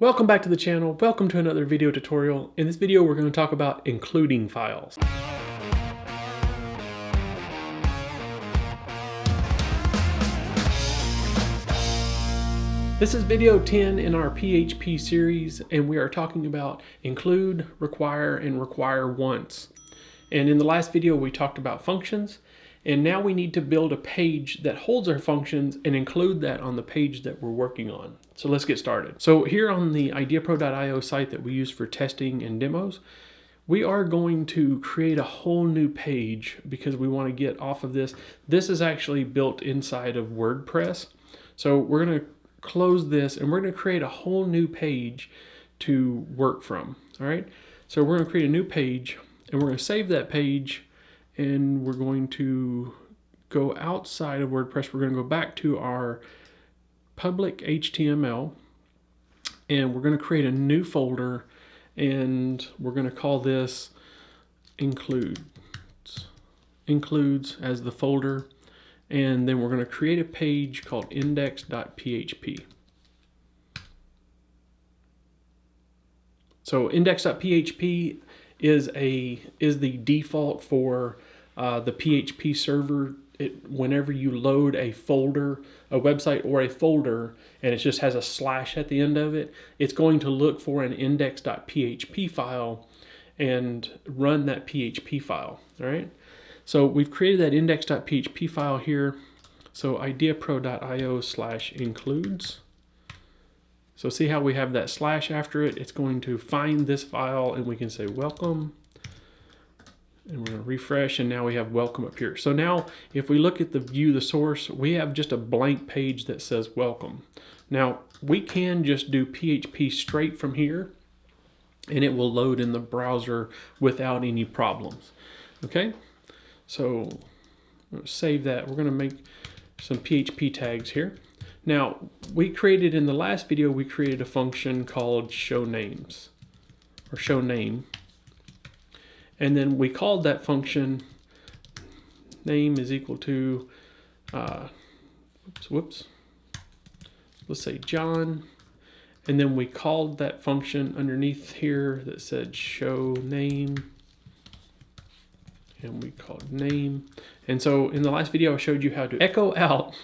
Welcome back to the channel. Welcome to another video tutorial. In this video, we're going to talk about including files. This is video 10 in our PHP series, and we are talking about include, require, and require once. And in the last video, we talked about functions, and now we need to build a page that holds our functions and include that on the page that we're working on. So let's get started. So here on the ideapro.io site that we use for testing and demos, we are going to create a whole new page because we want to get off of this. This is actually built inside of WordPress. So we're going to close this and we're going to create a whole new page to work from. All right. So we're going to create a new page and we're going to save that page, and we're going to go outside of WordPress. We're going to go back to our public HTML and we're going to create a new folder, and we're going to call this includes as the folder. And then we're going to create a page called index.php. So index.php is the default for the PHP server. Whenever you load a folder, a website or a folder, and it just has a slash at the end of it, it's going to look for an index.php file and run that PHP file. All right. So we've created that index.php file here. So ideapro.io/includes. So see how we have that slash after it? It's going to find this file, and we can say welcome. And we're going to refresh, and now we have welcome up here. So now if we look at the view the source, we have just a blank page that says welcome. Now we can just do PHP straight from here, and it will load in the browser without any problems. Okay? So I'm going to save that. We're going to make some PHP tags here. Now, we created in the last video, we created a function called show names, or show name. And then we called that function name is equal to, let's say John. And then we called that function underneath here that said show name. And we called name. And so in the last video, I showed you how to echo out,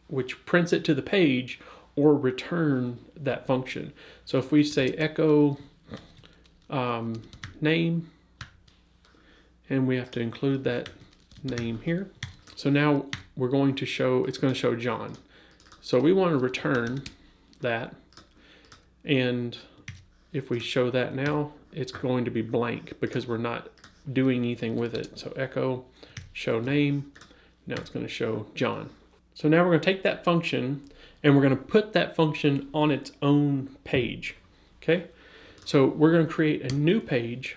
which prints it to the page, or return that function. So if we say echo name, and we have to include that name here. So now we're going to show, it's going to show John. So we want to return that. And if we show that now, it's going to be blank because we're not doing anything with it. So echo show name, now it's going to show John. So now we're going to take that function and we're going to put that function on its own page. Okay, so we're going to create a new page,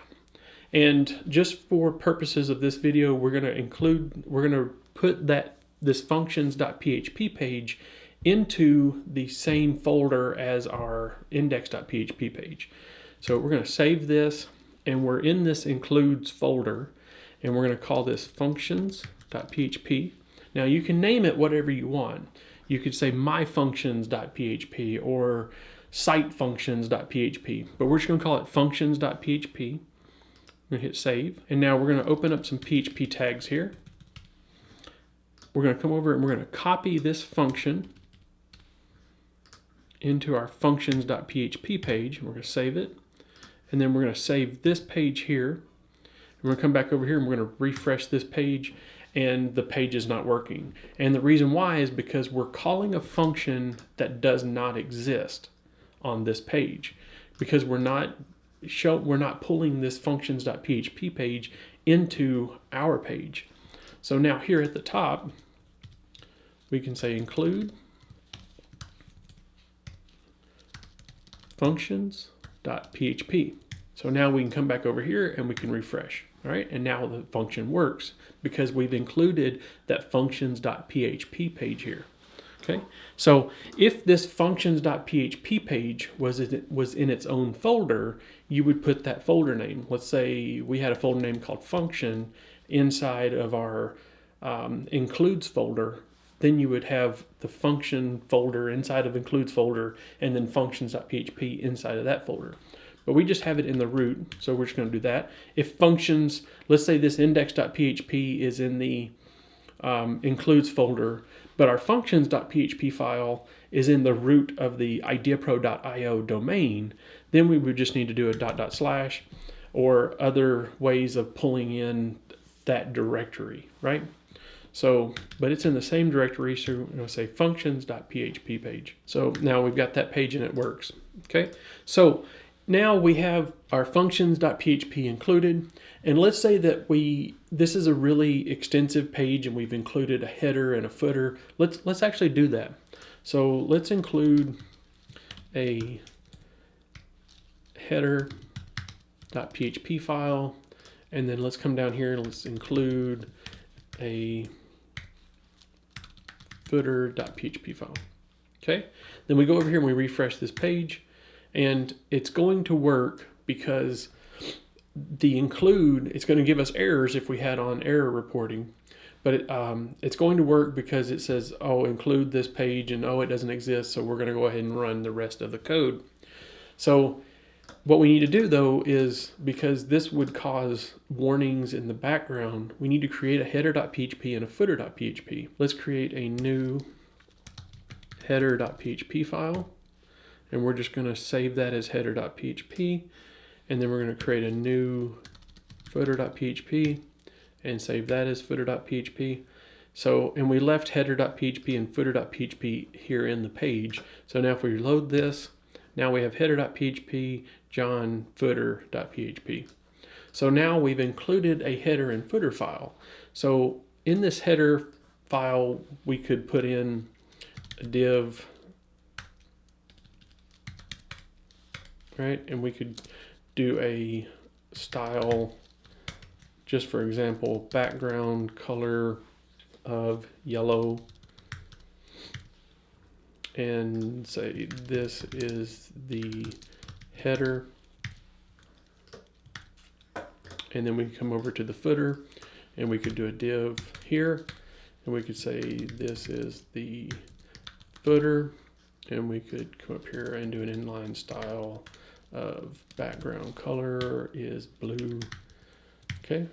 and just for purposes of this video, we're going to put this functions.php page into the same folder as our index.php page. So we're going to save this, and we're in this includes folder, and we're going to call this functions.php. Now you can name it whatever you want. You could say myfunctions.php or sitefunctions.php, but we're just going to call it functions.php. We're going to hit save, and now we're going to open up some PHP tags here. We're going to come over and we're going to copy this function into our functions.php page. We're going to save it. And then we're going to save this page here. And we're going to come back over here and we're going to refresh this page, and the page is not working. And the reason why is because we're calling a function that does not exist on this page, because we're not pulling this functions.php page into our page. So now here at the top, we can say include functions.php. So now we can come back over here and we can refresh. All right, and now the function works because we've included that functions.php page here. Okay, so if this functions.php page was in its own folder, you would put that folder name. Let's say we had a folder name called function inside of our includes folder, then you would have the function folder inside of includes folder, and then functions.php inside of that folder. But we just have it in the root, so we're just going to do that. If functions, let's say this index.php is in the includes folder, but our functions.php file is in the root of the ideapro.io domain, then we would just need to do a .. or other ways of pulling in that directory, right? So, but it's in the same directory, so we're going to say functions.php page. So now we've got that page and it works, okay? So now we have our functions.php included, and let's say that this is a really extensive page and we've included a header and a footer. Let's actually do that. So let's include a header.php file, and then let's come down here and let's include a footer.php file. Okay, then we go over here and we refresh this page, and it's going to work because the include, it's going to give us errors if we had on error reporting, but it's going to work because it says, oh, include this page, and oh, it doesn't exist, so we're going to go ahead and run the rest of the code. So what we need to do though is, because this would cause warnings in the background, we need to create a header.php and a footer.php. Let's create a new header.php file, and we're just going to save that as header.php, and then we're going to create a new footer.php and save that as footer.php. So, and we left header.php and footer.php here in the page. So now if we reload this, now we have header.php, John, footer.php. So now we've included a header and footer file. So in this header file, we could put in a div, right? And we could do a style, just for example, background color of yellow, and say this is the header, and then we come over to the footer and we could do a div here, and we could say this is the footer, and we could come up here and do an inline style of background color is blue. Okay,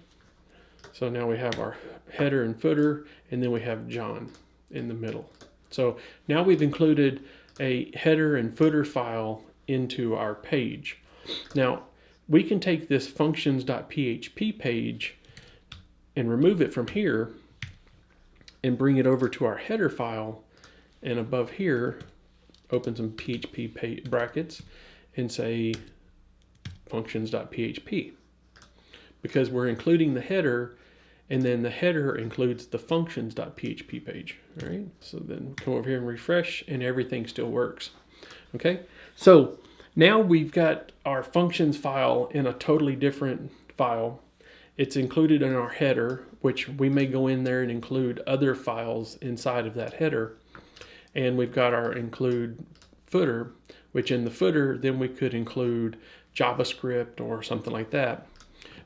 so now we have our header and footer, and then we have John in the middle. So now we've included a header and footer file into our page. Now we can take this functions.php page and remove it from here and bring it over to our header file, and above here open some PHP brackets and say functions.php, because we're including the header, and then the header includes the functions.php page. All right, so then come over here and refresh, and everything still works. Okay, so now we've got our functions file in a totally different file. It's included in our header, which we may go in there and include other files inside of that header. And we've got our include footer, which in the footer, then we could include JavaScript or something like that.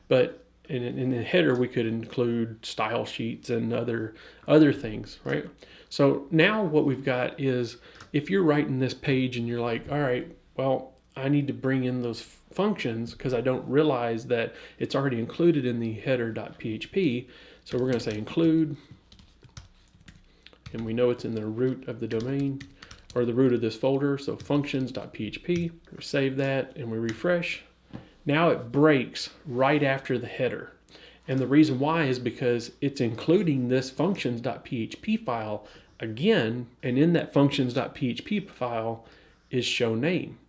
But in the header, we could include style sheets and other things, right? So now what we've got is, if you're writing this page and you're like, all right, well, I need to bring in those functions because I don't realize that it's already included in the header.php. So we're going to say include, and we know it's in the root of the domain, or the root of this folder. So functions.php, we save that and we refresh. Now it breaks right after the header. And the reason why is because it's including this functions.php file again, and in that functions.php file is show name.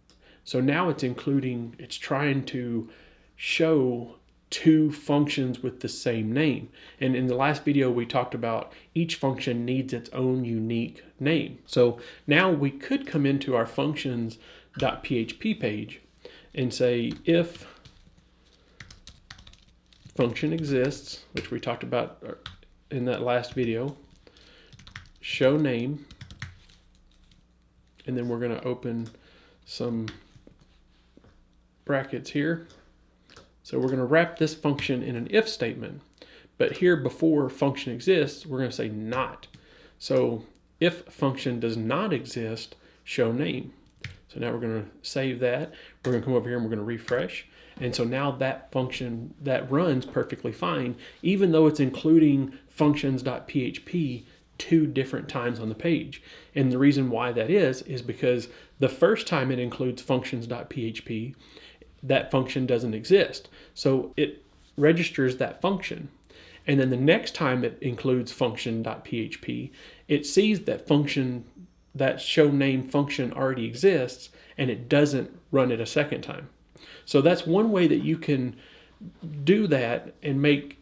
So now it's trying to show two functions with the same name. And in the last video, we talked about each function needs its own unique name. So now we could come into our functions.php page and say if function exists, which we talked about in that last video, show name, and then we're going to open some brackets here. So we're going to wrap this function in an if statement, but here before function exists, we're going to say not. So if function does not exist, show name. So now we're going to save that. We're going to come over here and we're going to refresh. And so now that function that runs perfectly fine, even though it's including functions.php 2 different times on the page. And the reason why that is because the first time it includes functions.php, that function doesn't exist. So it registers that function. And then the next time it includes function.php, it sees that function, that show name function already exists, and it doesn't run it a second time. So that's one way that you can do that and make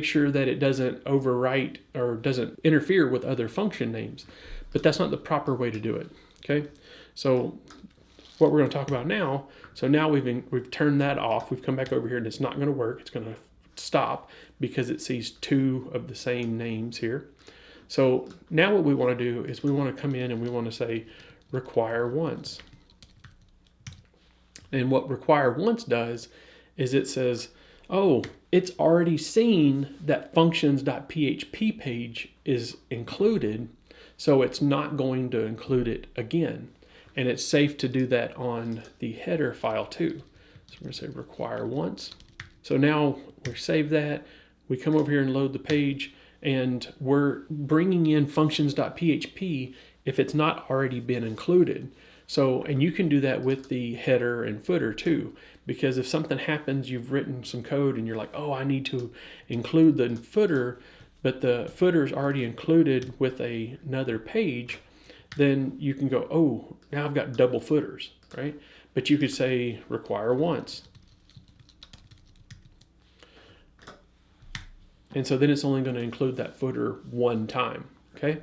sure that it doesn't overwrite or doesn't interfere with other function names. But that's not the proper way to do it. Okay, so what we're going to talk about now, so now we've turned that off. We've come back over here and it's not going to work. It's going to stop because it sees 2 of the same names here. So now what we want to do is we want to come in and we want to say require once. And what require once does is it says, oh, it's already seen that functions.php page is included, so it's not going to include it again. And it's safe to do that on the header file too. So we're going to say require once. So now we save that. We come over here and load the page, and we're bringing in functions.php if it's not already been included. So, and you can do that with the header and footer too, because if something happens, you've written some code and you're like, oh, I need to include the footer, but the footer is already included with another page, then you can go, oh, now I've got double footers, right? But you could say require once. And so then it's only going to include that footer one time, okay?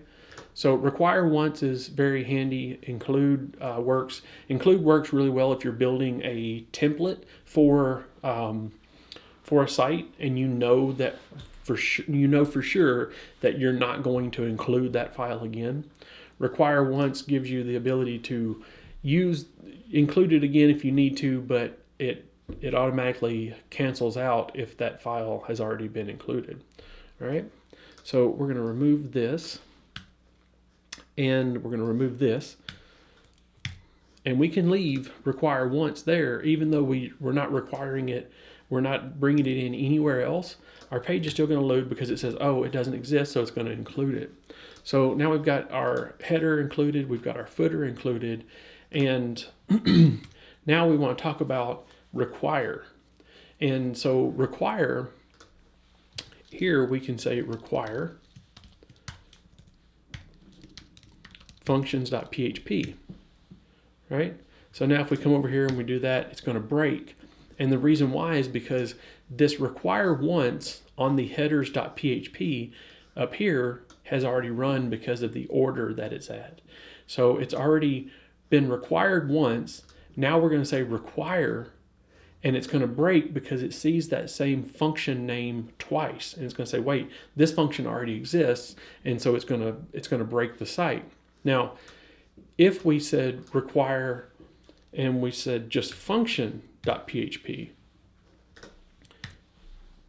So require once is very handy. Include works really well if you're building a template for a site, and you know that for sure that you're not going to include that file again. Require once gives you the ability to include it again if you need to, but it automatically cancels out if that file has already been included. All right. So we're going to remove this. And we're going to remove this, and we can leave require once there, even though we're not requiring it, we're not bringing it in anywhere else. Our page is still going to load because it says, oh, it doesn't exist, so it's going to include it. So now we've got our header included, we've got our footer included, and now we want to talk about require. And so require, here we can say require functions.php, right? So now if we come over here and we do that, it's going to break. And the reason why is because this require once on the headers.php up here has already run because of the order that it's at. So it's already been required once. Now we're going to say require, and it's going to break because it sees that same function name twice. And it's going to say, wait, this function already exists. And so it's going to break the site. Now, if we said require and we said just function.php,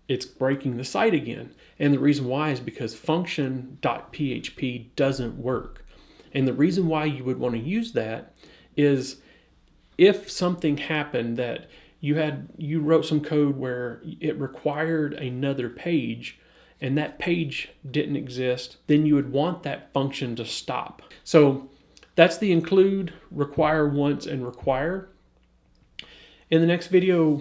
it's breaking the site again. And the reason why is because function.php doesn't work. And the reason why you would want to use that is if something happened that you wrote some code where it required another page and that page didn't exist, then you would want that function to stop. So that's the include, require once, and require. In the next video,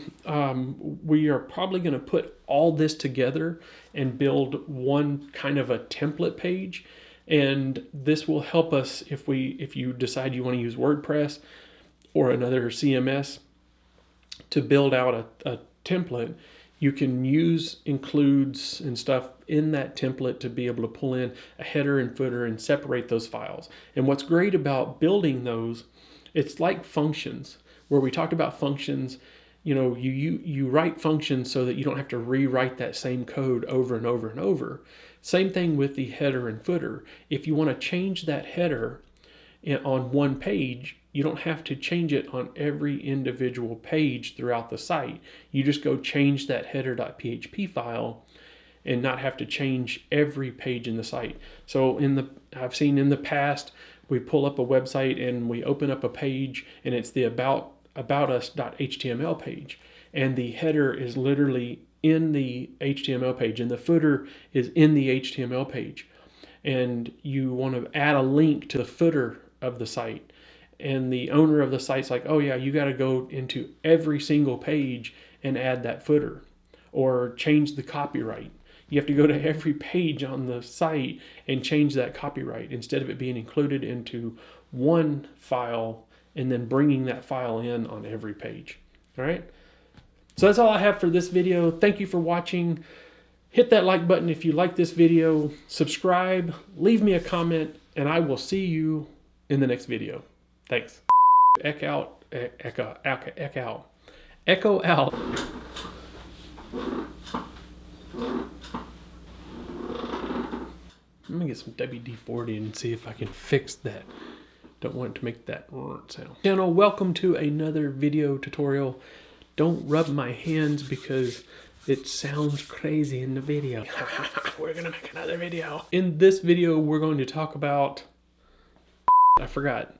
we are probably going to put all this together and build one kind of a template page. And this will help us if you decide you want to use WordPress or another CMS to build out a template. You can use includes and stuff in that template to be able to pull in a header and footer and separate those files. And what's great about building those, it's like functions, where we talked about functions. You know, you write functions so that you don't have to rewrite that same code over and over and over. Same thing with the header and footer. If you want to change that header on one page, you don't have to change it on every individual page throughout the site. You just go change that header.php file, and not have to change every page in the site. So I've seen in the past, we pull up a website and we open up a page and it's the about us.html page, and the header is literally in the HTML page and the footer is in the HTML page, and you want to add a link to the footer of the site, and the owner of the site's like, oh yeah, you got to go into every single page and add that footer, or change the copyright. You have to go to every page on the site and change that copyright instead of it being included into one file and then bringing that file in on every page. All right. So that's all I have for this video. Thank you for watching. Hit that like button if you like this video. Subscribe, leave me a comment, and I will see you in the next video. Thanks. Echo out. I'm gonna get some WD-40 and see if I can fix that. Don't want it to make that sound. Channel, welcome to another video tutorial. Don't rub my hands because it sounds crazy in the video. We're gonna make another video. In this video, we're going to talk about, I forgot.